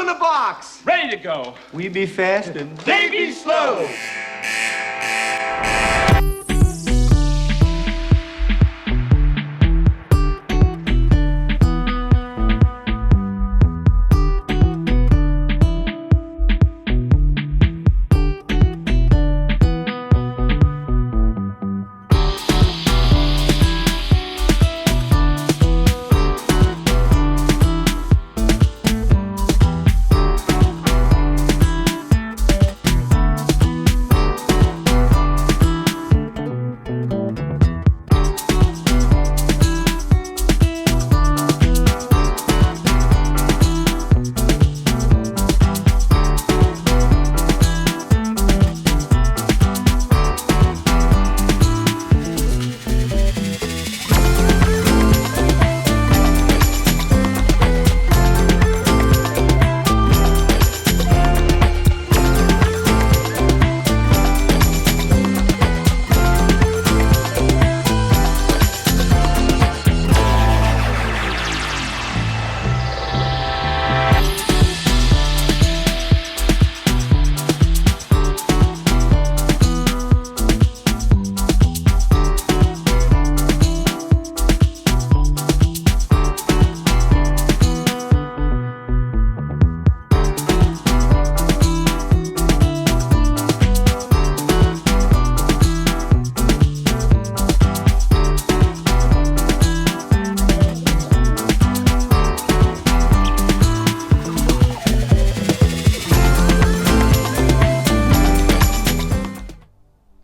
in the box. Ready to go. We be fast and They be slow.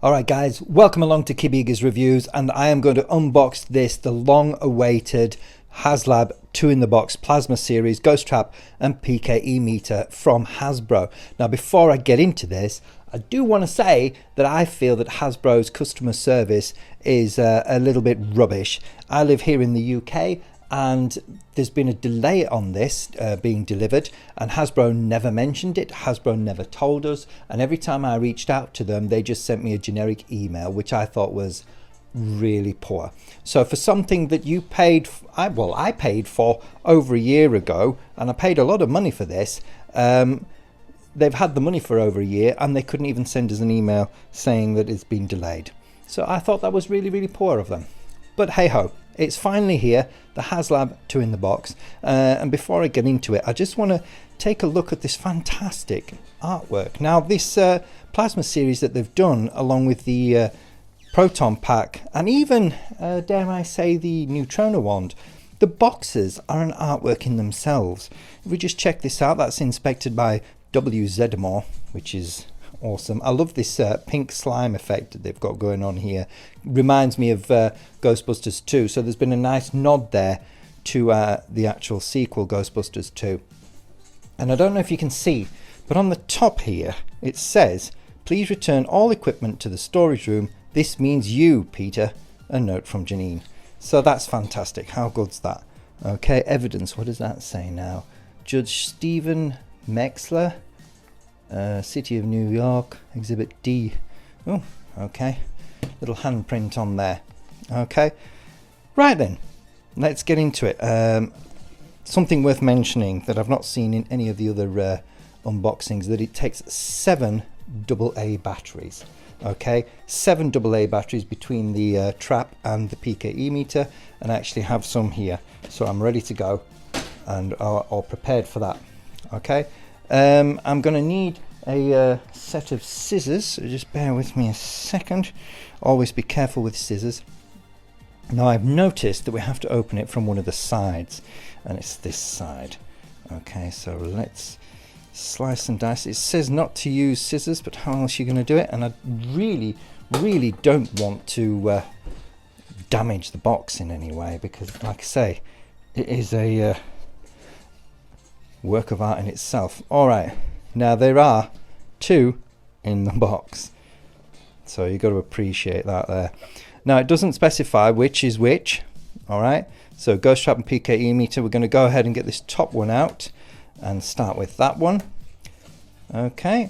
Alright guys, welcome along to Kibig's Reviews, and I am going to unbox this, the long awaited HasLab 2 in the box Plasma Series Ghost Trap and PKE meter from Hasbro. Now before I get into this, I do want to say that I feel that Hasbro's customer service is a little bit rubbish. I live here in the UK and there's been a delay on this being delivered, and Hasbro never mentioned it, Hasbro never told us, and every time I reached out to them they just sent me a generic email, which I thought was really poor. So for something that you paid, I paid for over a year ago, and I paid a lot of money for this, they've had the money for over a year and they couldn't even send us an email saying that it's been delayed. So I thought that was really poor of them. But hey ho, it's finally here, the HasLab 2 in the box, and before I get into it I just want to take a look at this fantastic artwork. Now this Plasma series that they've done along with the Proton Pack and even dare I say the Neutrona Wand, the boxes are an artwork in themselves. If we just check this out, that's inspected by W. Zedmore, which is awesome. I love this pink slime effect that they've got going on here. Reminds me of Ghostbusters 2, so there's been a nice nod there to the actual sequel Ghostbusters 2. And I don't know if you can see, but on the top here it says, "Please return all equipment to the storage room. This means you, Peter." A note from Janine. So that's fantastic. How good's that? Okay, evidence, what does that say now? Judge Stephen Mexler, City of New York, Exhibit D. Oh, okay. Little handprint on there. Okay. Right then, let's get into it. Something worth mentioning that I've not seen in any of the other unboxings, that it takes 7 AA batteries. Okay, 7 AA batteries between the trap and the PKE meter, and I actually have some here. So I'm ready to go and all prepared for that. Okay. I'm going to need a set of scissors, so just bear with me a second. Always be careful with scissors. Now I've noticed that we have to open it from one of the sides, and it's this side. Okay, so let's slice and dice. It says not to use scissors, but how else are you going to do it? And I really don't want to damage the box in any way, because like I say, it is a work of art in itself. Alright, now there are 2 in the box, so you've got to appreciate that there. Now it doesn't specify which is which. Alright, so Ghost Trap and PKE meter, we're going to go ahead and get this top one out and start with that one. Okay,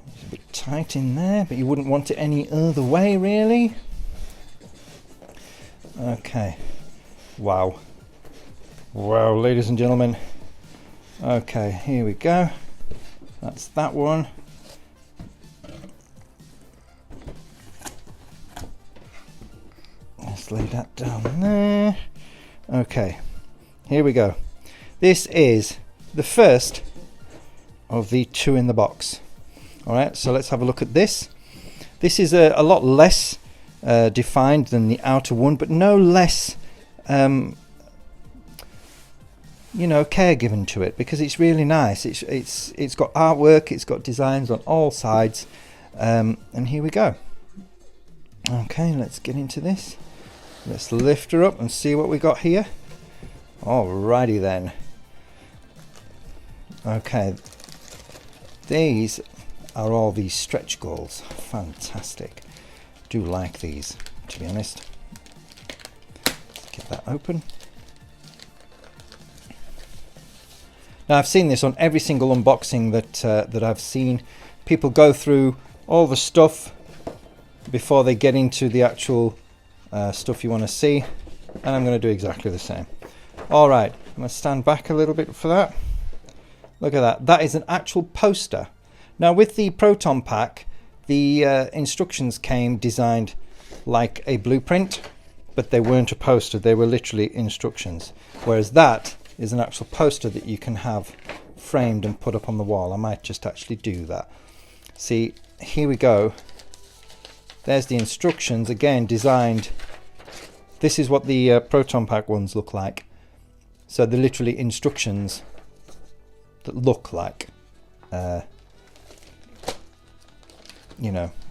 it's a bit tight in there, but you wouldn't want it any other way really. Okay, wow. Wow, ladies and gentlemen. Okay, here we go. That's that one. Let's lay that down there. Okay, here we go. This is the first of the two in the box. Alright, so let's have a look at this. This is a lot less defined than the outer one, but no less care given to it, because it's really nice. It's got artwork, it's got designs on all sides, and here we go. Okay, let's get into this. Let's lift her up and see what we got here. Alrighty then. Okay, these are all these stretch goals. Fantastic. Do like these, to be honest. Let's get that open. Now, I've seen this on every single unboxing that I've seen. People go through all the stuff before they get into the actual stuff you want to see, and I'm going to do exactly the same. Alright, I'm going to stand back a little bit for that. Look at that. That is an actual poster. Now, with the Proton Pack, the instructions came designed like a blueprint, but they weren't a poster. They were literally instructions. Whereas that is an actual poster that you can have framed and put up on the wall. I might just actually do that. See, here we go. There's the instructions, again designed. This is what the Proton Pack ones look like. So they're literally instructions that look like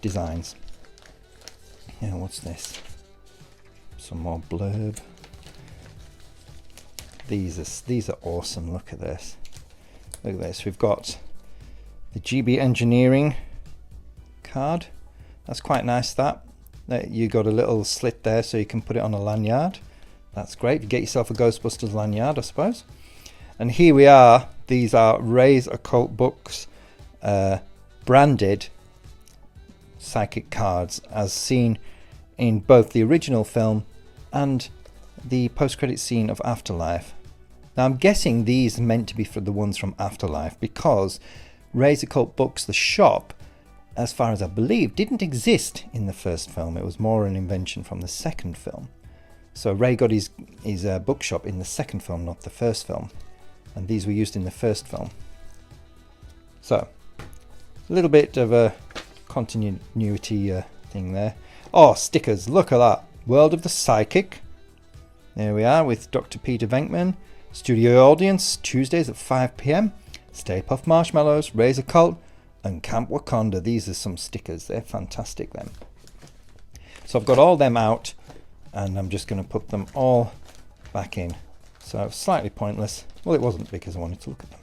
designs. Yeah, what's this? Some more blurb. These are awesome. Look at this. Look at this. We've got the GB Engineering card. That's quite nice. That you got a little slit there so you can put it on a lanyard. That's great. You get yourself a Ghostbusters lanyard, I suppose. And here we are. These are Ray's Occult Books branded psychic cards, as seen in both the original film and the post-credit scene of Afterlife. Now, I'm guessing these are meant to be for the ones from Afterlife, because Ray's Occult Books, the shop, as far as I believe, didn't exist in the first film. It was more an invention from the second film. So Ray got his bookshop in the second film, not the first film. And these were used in the first film. So, a little bit of a continuity thing there. Oh, stickers, look at that. World of the Psychic. There we are with Dr. Peter Venkman. Studio audience, Tuesdays at 5 PM. Stay Puft Marshmallows, Ray's Occult, and Camp Wakanda. These are some stickers. They're fantastic, them. So I've got all them out, and I'm just going to put them all back in. So slightly pointless. Well, it wasn't, because I wanted to look at them.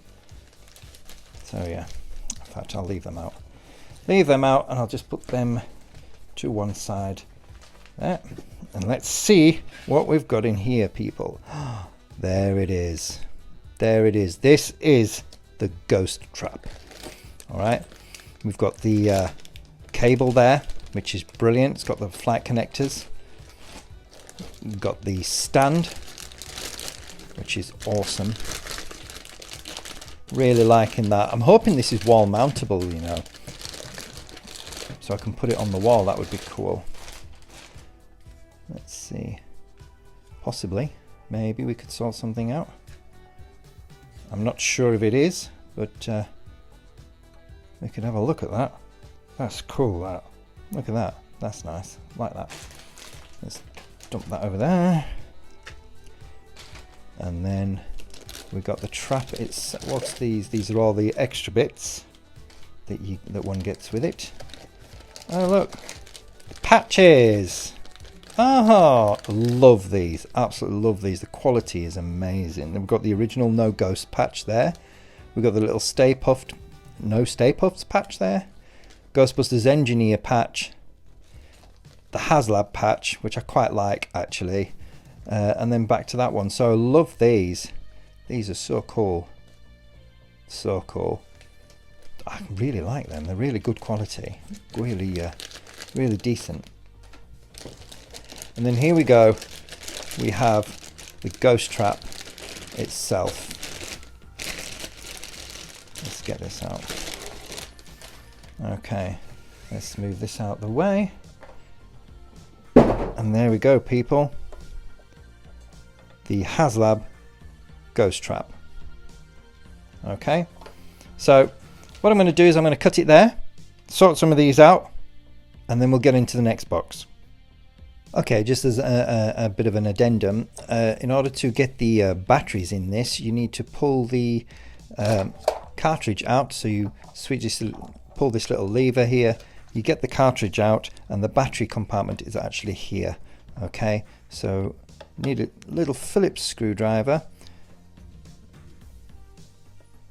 So yeah, in fact, I'll leave them out. Leave them out, and I'll just put them to one side there. And let's see what we've got in here, people. There it is. There it is. This is the Ghost Trap. All right. We've got the cable there, which is brilliant. It's got the flight connectors. We've got the stand, which is awesome. Really liking that. I'm hoping this is wall mountable, you know, so I can put it on the wall. That would be cool. Let's see. Possibly. Maybe we could sort something out. I'm not sure if it is, but we could have a look at that. That's cool, that. Look at that. That's nice. Like that. Let's dump that over there. And then we've got the trap. It's, what's these? These are all the extra bits that one gets with it. Oh, look. Patches. Oh, love these. Absolutely love these. The quality is amazing. We've got the original No Ghost patch there. We've got the little Stay Puft, No Stay Puffs patch there. Ghostbusters Engineer patch. The HasLab patch, which I quite like, actually. And then back to that one. So I love these. These are so cool. So cool. I really like them. They're really good quality. Really decent. And then here we go. We have the Ghost Trap itself. Let's get this out. Okay, let's move this out the way. And there we go, people. The HasLab Ghost Trap. Okay, so what I'm going to do is I'm going to cut it there, sort some of these out, and then we'll get into the next box. Okay, just as a bit of an addendum, in order to get the batteries in this, you need to pull the cartridge out. So you switch this, pull this little lever here, you get the cartridge out, and the battery compartment is actually here. Okay, so need a little Phillips screwdriver,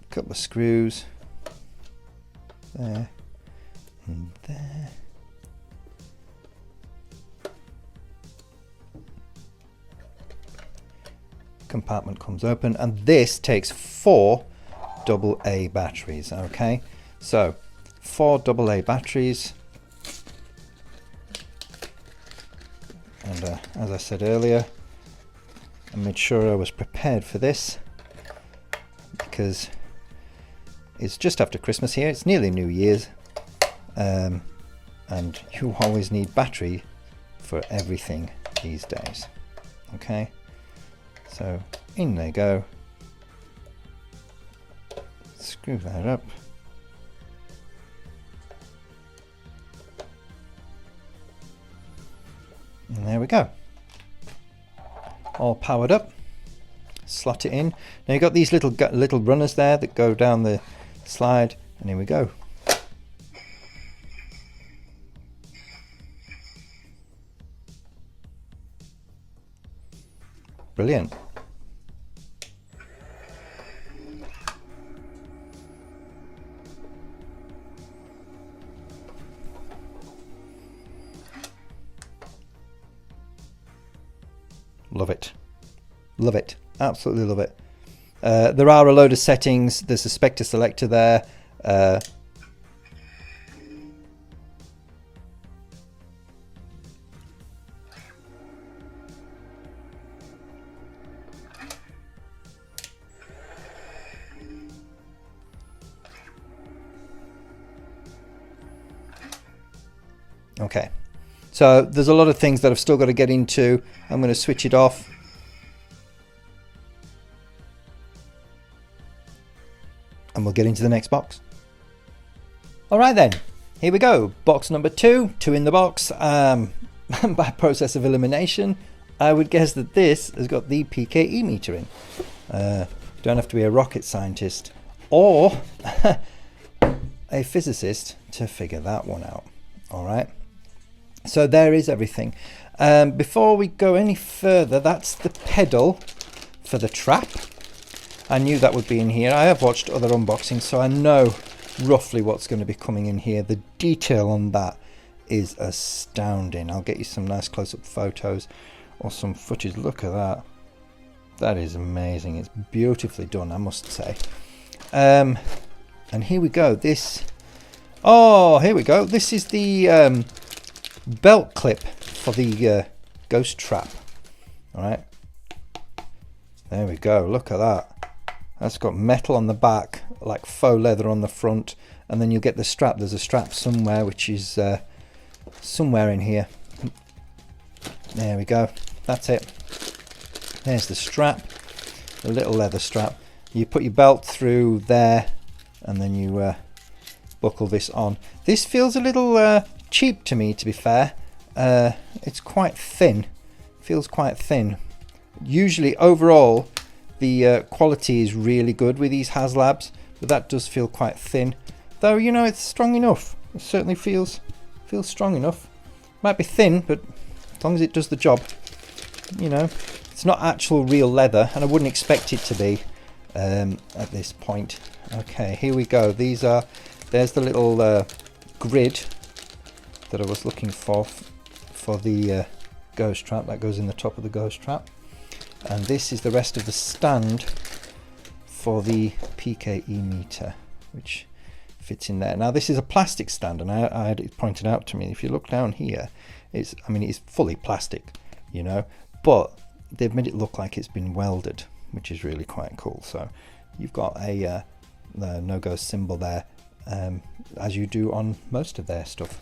a couple of screws there and there. Compartment comes open, and this takes 4 AA batteries. Okay, so 4 AA batteries, and as I said earlier, I made sure I was prepared for this because it's just after Christmas here, it's nearly New Year's, and you always need battery for everything these days. Okay, so in they go, screw that up, and there we go, all powered up. Slot it in. Now you've got these little runners there that go down the slide, and here we go. Brilliant. Love it. Love it. Absolutely love it. There are a load of settings. There's a Spectre selector there. Okay, so there's a lot of things that I've still got to get into. I'm going to switch it off. And we'll get into the next box. All right then, here we go. Box number 2, 2 in the box. By process of elimination, I would guess that this has got the PKE meter in. You don't have to be a rocket scientist or a physicist to figure that one out. All right. So there is everything. Before we go any further, that's the pedal for the trap. I knew that would be in here. I have watched other unboxings, so I know roughly what's going to be coming in here. The detail on that is astounding. I'll get you some nice close-up photos or some footage. Look at that. That is amazing. It's beautifully done, I must say. And here we go. Here we go. This is the belt clip for the ghost trap. All right. There we go. Look at that. That's got metal on the back, like faux leather on the front, and then you'll get the strap. There's a strap somewhere, which is somewhere in here. There we go. That's it. There's the strap, the little leather strap. You put your belt through there, and then you buckle this on. This feels a little cheap to me, to be fair. It's quite thin. Feels quite thin. Usually, overall, the quality is really good with these HasLabs, but that does feel quite thin. Though, you know, it's strong enough. It certainly feels strong enough. Might be thin, but as long as it does the job. You know, it's not actual real leather, and I wouldn't expect it to be at this point. Okay, here we go. There's the little grid that I was looking for the ghost trap. That goes in the top of the ghost trap. And this is the rest of the stand for the PKE meter, which fits in there. Now this is a plastic stand, and I had it pointed out to me. If you look down here, it's fully plastic, you know, but they've made it look like it's been welded. which is really quite cool. So you've got a the no ghost symbol there, as you do on most of their stuff.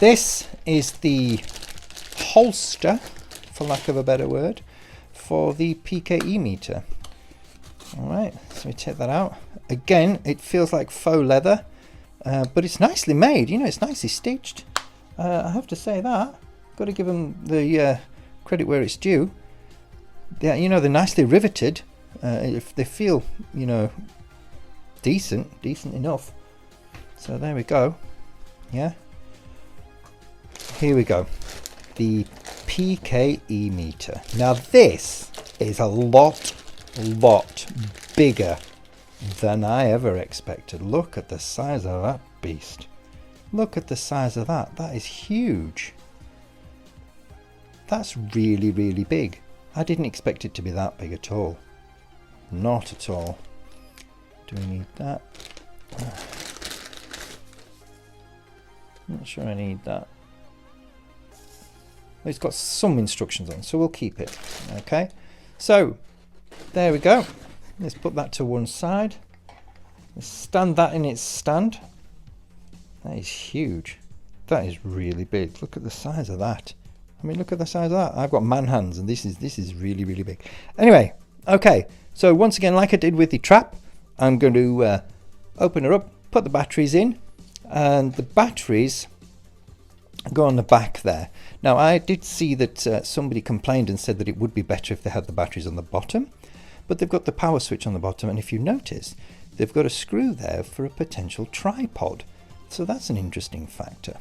This is the holster, for lack of a better word, for the PKE meter. Alright, so we take that out. Again, it feels like faux leather, but it's nicely made, you know, it's nicely stitched. I have to say that. Got to give them the credit where it's due. Yeah, you know, they're nicely riveted. If they feel, you know, decent enough. So there we go. Yeah. Here we go. The PKE meter. Now this is a lot bigger than I ever expected. Look at the size of that beast. Look at the size of that. That is huge. That's really big. I didn't expect it to be that big at all. Not at all. Do we need that? Not sure I need that. It's got some instructions on, so we'll keep it. Okay, so there we go. Let's put that to one side. Let's stand that in its stand. That is huge. That is really big. Look at the size of that. I mean, look at the size of that. I've got man hands, and this is really big. Anyway, okay. So once again, like I did with the trap, I'm going to open her up, put the batteries in, and the batteries go on the back there. Now I did see that somebody complained and said that it would be better if they had the batteries on the bottom, but they've got the power switch on the bottom, and if you notice, they've got a screw there for a potential tripod. So that's an interesting factor.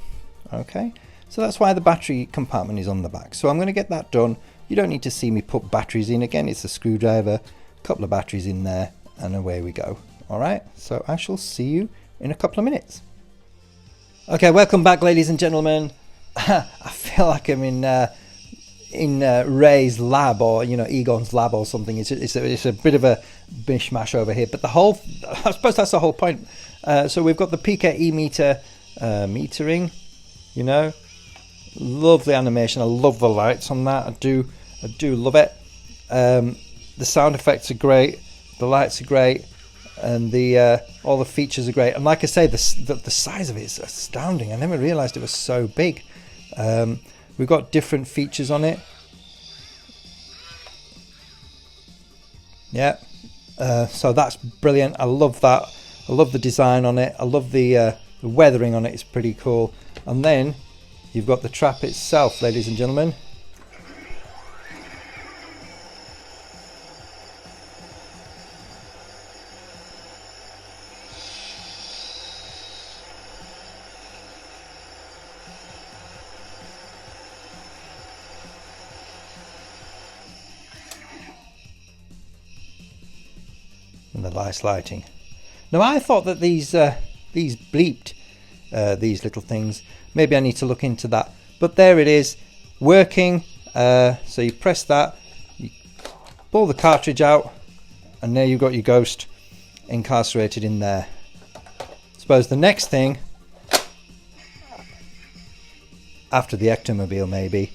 Okay, so that's why the battery compartment is on the back. So I'm going to get that done. You don't need to see me put batteries in again. It's a screwdriver, a couple of batteries in there, and away we go. All right, so I shall see you in a couple of minutes. Okay, welcome back, ladies and gentlemen. I feel like I'm in Ray's lab, or you know, Egon's lab or something. It's a bit of a mishmash over here, but I suppose that's the whole point. So we've got the PKE meter metering. You know, lovely animation. I love the lights on that. I do love it. The sound effects are great. The lights are great. And all the features are great. And like I say, the size of it is astounding. I never realized it was so big. We've got different features on it. Yeah. So that's brilliant. I love that. I love the design on it. I love the weathering on it. It's pretty cool. And then you've got the trap itself, ladies and gentlemen. And the nice lighting. Now I thought that these bleeped, these little things. Maybe I need to look into that. But there it is, working. So you press that, you pull the cartridge out, and there you've got your ghost incarcerated in there. I suppose the next thing, after the ectomobile maybe,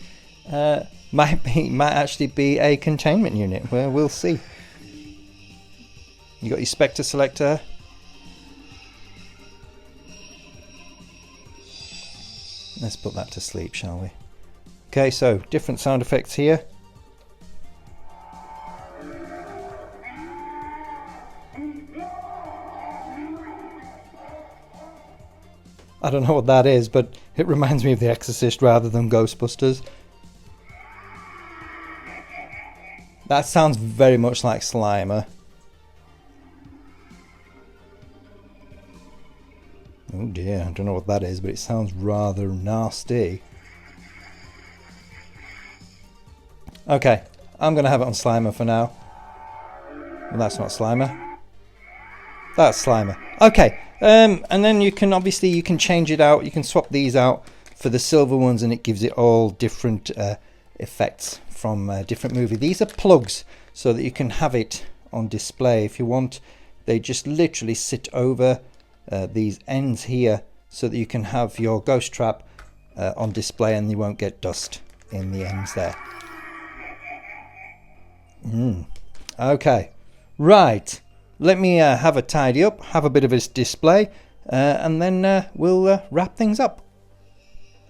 might actually be a containment unit. Well, we'll see. You got your Spectre selector. Let's put that to sleep, shall we? Okay, so different sound effects here. I don't know what that is, but it reminds me of The Exorcist rather than Ghostbusters. That sounds very much like Slimer. Oh dear, I don't know what that is, but it sounds rather nasty. Okay, I'm going to have it on Slimer for now. Well, that's not Slimer. That's Slimer. Okay, and then you can change it out. You can swap these out for the silver ones, and it gives it all different effects from a different movie. These are plugs so that you can have it on display if you want. They just literally sit over these ends here so that you can have your ghost trap on display and you won't get dust in the ends there. Okay, right. Let me have a tidy up, have a bit of a display, and then we'll wrap things up.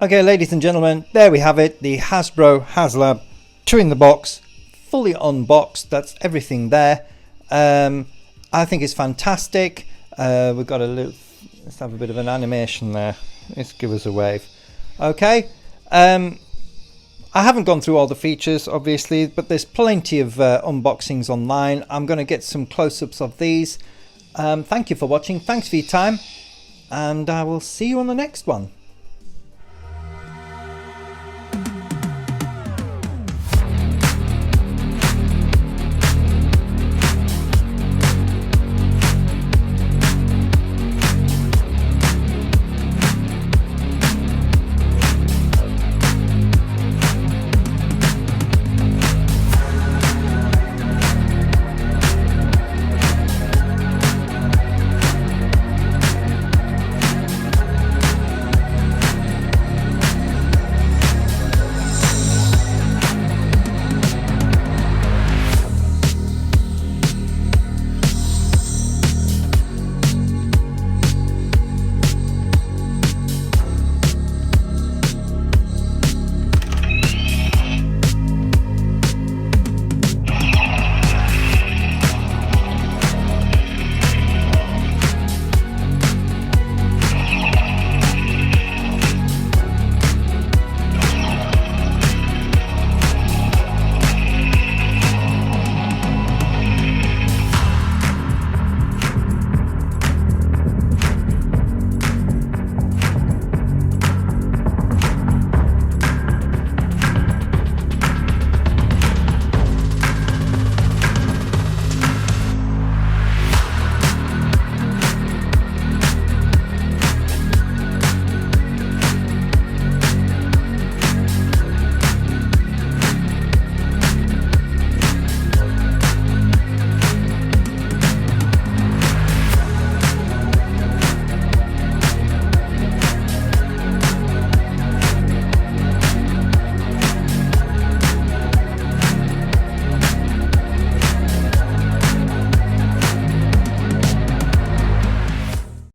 Okay, ladies and gentlemen, there we have it. The Hasbro HasLab 2 in the box, fully unboxed. That's everything there. I think it's fantastic. We've got a little... Let's have a bit of an animation there. Let's give us a wave. Okay. I haven't gone through all the features, obviously, but there's plenty of unboxings online. I'm going to get some close-ups of these. Thank you for watching. Thanks for your time. And I will see you on the next one.